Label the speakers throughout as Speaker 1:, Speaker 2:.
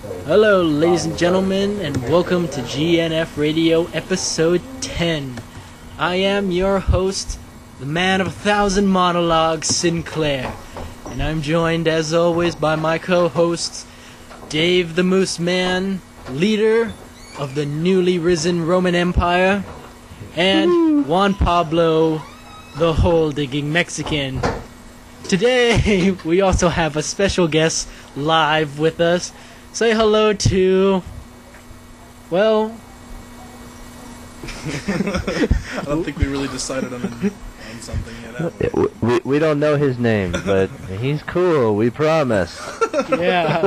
Speaker 1: Hello, ladies and gentlemen, and welcome to GNF Radio episode 10. I am your host, the man of 1,000 monologues, Sinclair, and I'm joined, as always, by my co-hosts, Dave the Moose Man, leader of the newly risen Roman Empire, and Juan Pablo, the hole-digging Mexican. Today, we also have a special guest live with us. Say hello to, well...
Speaker 2: I don't think we really decided on something yet, have we?
Speaker 3: We don't know his name, but he's cool, we promise.
Speaker 1: Yeah.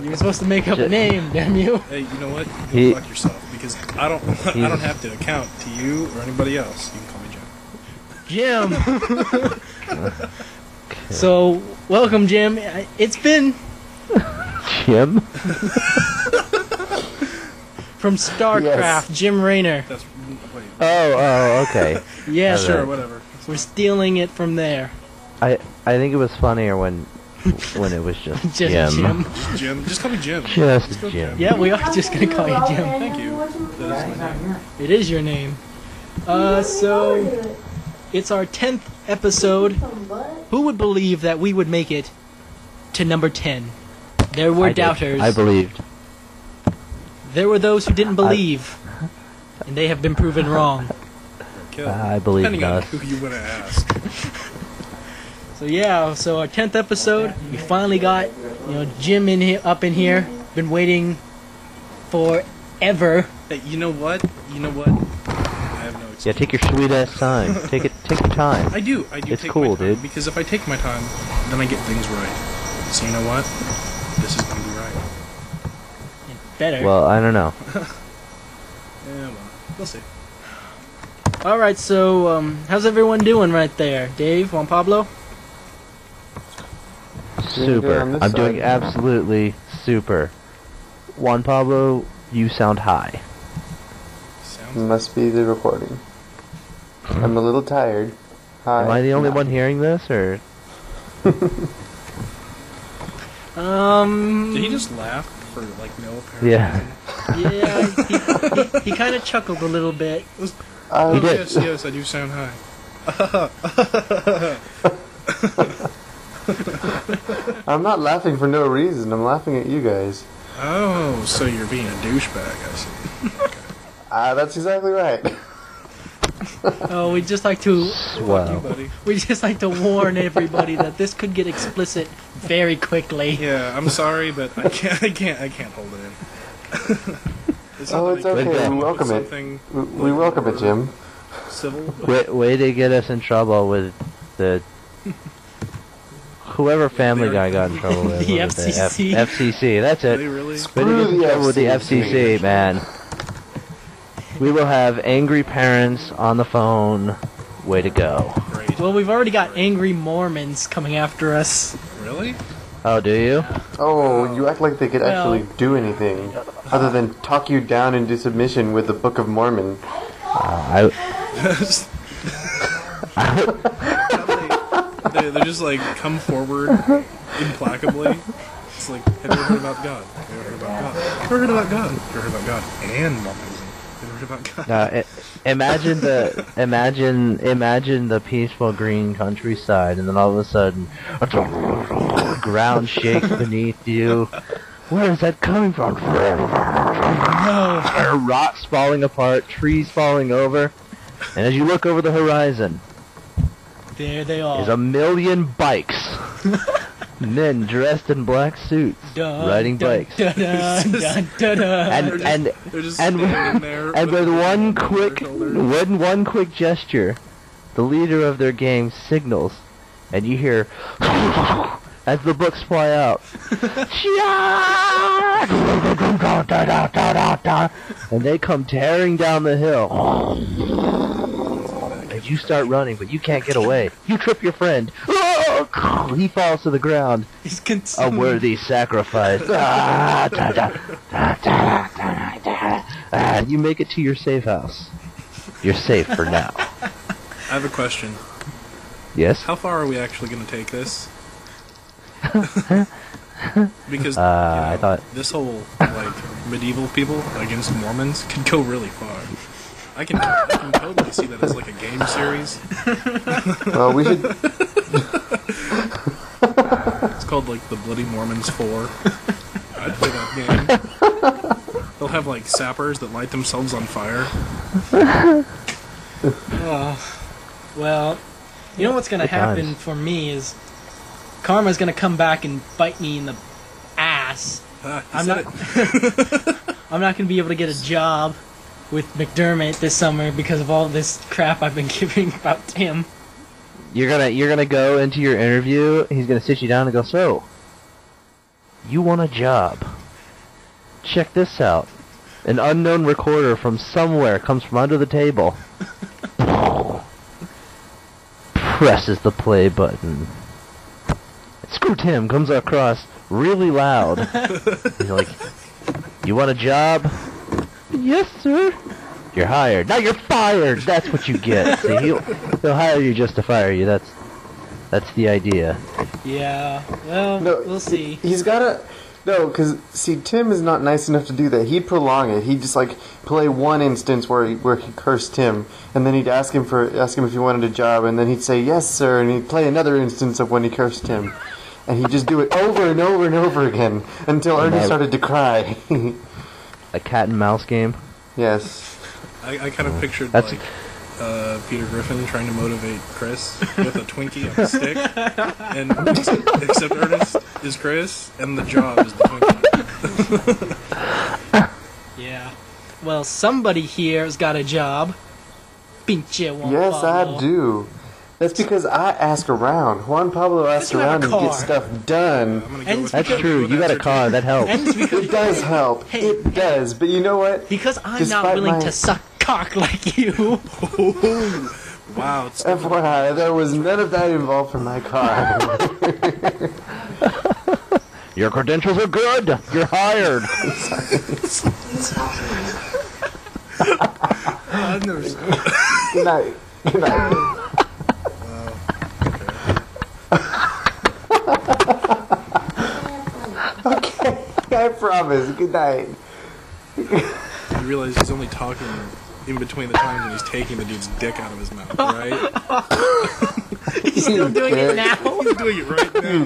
Speaker 1: You were supposed to make up a name, damn you.
Speaker 2: Hey, you know what? Go fuck yourself, because I don't have to account to you or anybody else. You can call me Jim.
Speaker 1: Jim! So, welcome, Jim. It's been...
Speaker 3: Jim?
Speaker 1: From StarCraft, yes. Jim Raynor.
Speaker 2: That's, wait.
Speaker 3: Oh, okay.
Speaker 1: Yeah,
Speaker 2: sure, whatever.
Speaker 1: We're stealing it from there.
Speaker 3: I think it was funnier when it was just Jim.
Speaker 2: Just Jim. Just call me Jim.
Speaker 3: Just Jim.
Speaker 1: Yeah, we are just gonna call you Jim.
Speaker 2: Thank you. That is my name.
Speaker 1: It is your name. So it's our 10th episode. Who would believe that we would make it to number 10? There were doubters.
Speaker 3: I believed.
Speaker 1: There were those who didn't believe, and they have been proven wrong.
Speaker 3: I believe
Speaker 2: Depending on
Speaker 3: not.
Speaker 2: who you want to ask.
Speaker 1: So our 10th episode, we finally got, Jim up in here. Been waiting forever.
Speaker 2: Hey, you know what? I have no excuse.
Speaker 3: Yeah, take your sweet ass time. Take your time.
Speaker 2: I do.
Speaker 3: It's
Speaker 2: take
Speaker 3: cool,
Speaker 2: my time,
Speaker 3: dude.
Speaker 2: Because if I take my time, then I get things right. So you know what? This is gonna be right.
Speaker 1: Better.
Speaker 3: Well, I don't know.
Speaker 2: Yeah, well, we'll see.
Speaker 1: Alright, so, how's everyone doing right there? Dave, Juan Pablo?
Speaker 3: Super. I'm doing absolutely super. Juan Pablo, you sound high.
Speaker 4: Must be the recording. I'm a little tired. Hi.
Speaker 3: Am I the only one hearing this, or...?
Speaker 2: Did he just laugh for, no apparent
Speaker 3: Yeah.
Speaker 1: Yeah, he kind of chuckled a little bit.
Speaker 3: He did.
Speaker 2: Yes, I do sound high.
Speaker 4: I'm not laughing for no reason. I'm laughing at you guys.
Speaker 2: Oh, so you're being a douchebag, I see. Okay.
Speaker 4: That's exactly right.
Speaker 1: Oh, we'd just like to...
Speaker 3: Wow.
Speaker 1: We'd just like to warn everybody that this could get explicit very quickly.
Speaker 2: Yeah, I'm sorry, but I can't hold it in.
Speaker 4: It's okay. We welcome it. We welcome it, Jim.
Speaker 2: Civil.
Speaker 3: Way to get us in trouble with the... Whoever Family Guy got in trouble with.
Speaker 1: The FCC.
Speaker 3: FCC, that's it.
Speaker 2: Really?
Speaker 3: Way to get in trouble with the FCC, man. We will have angry parents on the phone. Way to go.
Speaker 2: Great.
Speaker 1: Well, we've already got angry Mormons coming after us.
Speaker 2: Really?
Speaker 3: Oh, do you?
Speaker 4: Oh, you act like they could actually do anything other than talk you down into submission with the Book of Mormon.
Speaker 2: They're just come forward implacably. It's like, have you ever heard about God? Have you ever heard about God? Have you ever heard about God? Have you ever heard about God? And Mormonism. Have you ever heard about God?
Speaker 3: Imagine the peaceful green countryside, and then all of a sudden, the ground shakes beneath you. Where is that coming from?
Speaker 1: No.
Speaker 3: Rocks falling apart, trees falling over, and as you look over the horizon,
Speaker 1: there they are.
Speaker 3: There's 1,000,000 bikes. Men dressed in black suits, riding bikes.
Speaker 1: And
Speaker 3: with one quick gesture, the leader of their gang signals, and you hear as the books fly out. And they come tearing down the hill. As you start running, but you can't get away. You trip your friend. He falls to the ground.
Speaker 1: He's consumed.
Speaker 3: A worthy sacrifice. You make it to your safe house. You're safe for now.
Speaker 2: I have a question.
Speaker 3: Yes?
Speaker 2: How far are we actually going to take this? Because
Speaker 3: I thought
Speaker 2: this whole like medieval people against Mormons could go really far. I can totally see that as like a game series.
Speaker 4: Well, we should.
Speaker 2: It's called like the Bloody Mormons 4. I'd play that game. They'll have like sappers that light themselves on fire.
Speaker 1: Well, you know what's going to happen for me is karma's going to come back and bite me in the ass. I'm not going to be able to get a job with McDermott this summer because of all this crap I've been giving about Tim.
Speaker 3: You're gonna go into your interview. He's gonna sit you down and go, "So, you want a job? Check this out." An unknown recorder from somewhere comes from under the table. Presses the play button. Screw Tim comes across really loud. He's like, "You want a job?" "Yes, sir." "You're hired." "Now you're fired." That's what you get. See, he'll hire you just to fire you. That's the idea.
Speaker 1: Yeah. Well, we'll see.
Speaker 4: He's gotta. No, because see, Tim is not nice enough to do that. He'd prolong it. He'd just like play one instance where he cursed Tim, and then he'd ask him if he wanted a job, and then he'd say yes, sir, and he'd play another instance of when he cursed him, and he'd just do it over and over and over again until Ernie started to cry.
Speaker 3: A cat and mouse game.
Speaker 4: Yes.
Speaker 2: I kind of pictured like Peter Griffin trying to motivate Chris with a Twinkie on a stick, and except Ernest is Chris, and the job is the Twinkie.
Speaker 1: Yeah. Well, somebody here's got a job. Pinche Juan
Speaker 4: Yes,
Speaker 1: Pablo.
Speaker 4: I do. That's because I ask around. Juan Pablo asks around and gets stuff done.
Speaker 3: That's true. You got a car. That helps.
Speaker 4: It does help.
Speaker 1: Hey,
Speaker 4: it does. But you know what?
Speaker 1: Because I'm
Speaker 4: Despite
Speaker 1: not willing to suck cock like you.
Speaker 2: Wow.
Speaker 4: FYI, there was none of that involved for my car.
Speaker 3: Your credentials are good. You're hired.
Speaker 2: I've never seen
Speaker 4: Good night. Good night. Okay, I promise. Good night.
Speaker 2: You realize he's only talking in between the times when he's taking the dude's dick out of his mouth, right?
Speaker 1: He's still doing it now.
Speaker 2: He's doing it right now.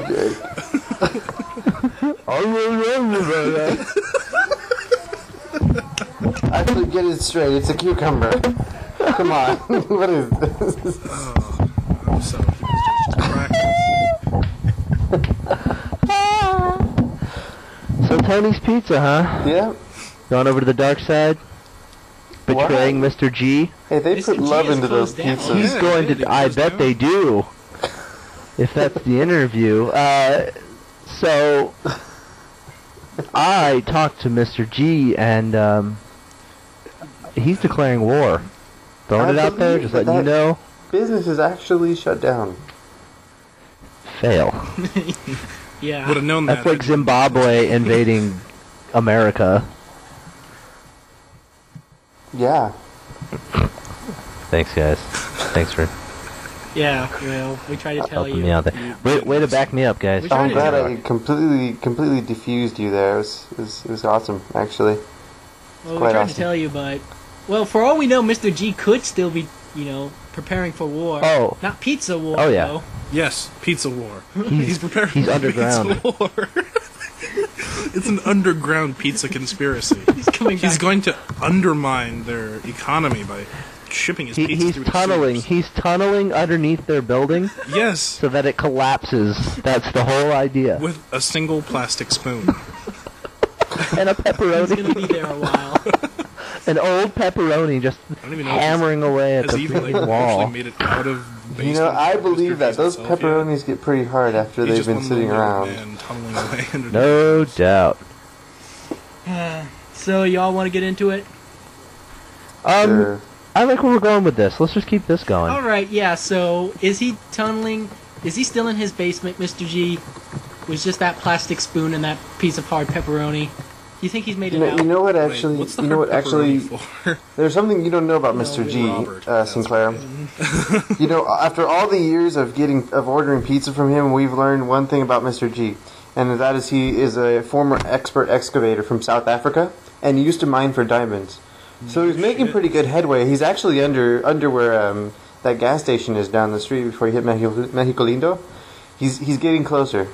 Speaker 4: Actually, get it straight. It's a cucumber. Come on. What is this?
Speaker 2: Oh, I'm so just practice.
Speaker 3: So Tony's Pizza, huh?
Speaker 4: Yeah.
Speaker 3: Going over to the dark side? Betraying Mr. G?
Speaker 4: Hey, they
Speaker 1: Mr.
Speaker 4: put
Speaker 1: G
Speaker 4: love
Speaker 1: is
Speaker 4: into those
Speaker 1: closed down.
Speaker 4: pizzas.
Speaker 3: He's
Speaker 2: Yeah,
Speaker 3: going
Speaker 2: he
Speaker 3: to... I
Speaker 2: goes
Speaker 3: bet
Speaker 2: down.
Speaker 3: they do. If that's the interview. So... I talked to Mr. G, and, he's declaring war. Throwing it out there, just letting you know.
Speaker 4: Business is actually shut down.
Speaker 3: Fail.
Speaker 1: Yeah.
Speaker 2: Would have known that.
Speaker 3: That's like Zimbabwe invading America.
Speaker 4: Yeah.
Speaker 3: Thanks, guys. Thanks for
Speaker 1: Yeah, well, we tried to tell
Speaker 3: helping
Speaker 1: you.
Speaker 3: me out there. Way to back me up, guys.
Speaker 1: We tried
Speaker 4: I'm
Speaker 1: to
Speaker 4: glad
Speaker 1: tell
Speaker 4: I completely diffused you there. It was awesome, actually.
Speaker 1: Well, we
Speaker 4: quite
Speaker 1: tried
Speaker 4: awesome.
Speaker 1: to tell you, but... Well, for all we know, Mr. G could still be, preparing for war.
Speaker 3: Oh.
Speaker 1: Not pizza war,
Speaker 3: Oh, yeah.
Speaker 1: though.
Speaker 2: Yes, pizza war.
Speaker 3: He's
Speaker 2: preparing
Speaker 3: he's
Speaker 2: for
Speaker 3: underground.
Speaker 2: Pizza war. It's an underground pizza conspiracy.
Speaker 1: He's coming
Speaker 2: He's
Speaker 1: back.
Speaker 2: going to undermine their economy by shipping his pizza
Speaker 3: He's
Speaker 2: through the
Speaker 3: tunneling.
Speaker 2: sewers.
Speaker 3: He's tunneling underneath their building
Speaker 2: Yes,
Speaker 3: so that it collapses. That's the whole idea.
Speaker 2: with a single plastic spoon.
Speaker 3: And a
Speaker 1: He's going to be
Speaker 3: pepperoni.
Speaker 1: there a while.
Speaker 3: An old pepperoni just
Speaker 2: don't even know if
Speaker 3: hammering away at
Speaker 2: Has
Speaker 3: the
Speaker 2: he even
Speaker 3: freaking
Speaker 2: actually
Speaker 3: wall.
Speaker 2: made it out of basement?
Speaker 4: You know, I
Speaker 2: Mr.
Speaker 4: believe that.
Speaker 2: G's
Speaker 4: Those
Speaker 2: himself yet?
Speaker 4: pepperonis get pretty hard after
Speaker 2: He's
Speaker 4: they've
Speaker 2: just
Speaker 4: been
Speaker 2: one
Speaker 4: sitting
Speaker 2: little
Speaker 4: around.
Speaker 2: man tunneling away under
Speaker 3: No doubt.
Speaker 1: So, y'all want to get into it?
Speaker 4: Sure.
Speaker 3: I like where we're going with this. Let's just keep this going.
Speaker 1: Alright, yeah, so, is he tunneling... Is he still in his basement, Mr. G? Was just that plastic spoon and that piece of hard pepperoni? Do you think he's made it out?
Speaker 4: You know what
Speaker 2: Wait,
Speaker 4: actually?
Speaker 2: what's the
Speaker 4: You know what
Speaker 2: hard
Speaker 4: actually?
Speaker 2: pepperoni for?
Speaker 4: There's something you don't know about
Speaker 1: No,
Speaker 4: Mr. G,
Speaker 2: Robert, that's
Speaker 4: Sinclair. You know, after all the years of ordering pizza from him, we've learned one thing about Mr. G. and that is he is a former expert excavator from South Africa, and he used to mine for diamonds. So he's making pretty good headway. He's actually under where that gas station is down the street before you hit Mexico Lindo. He's getting closer.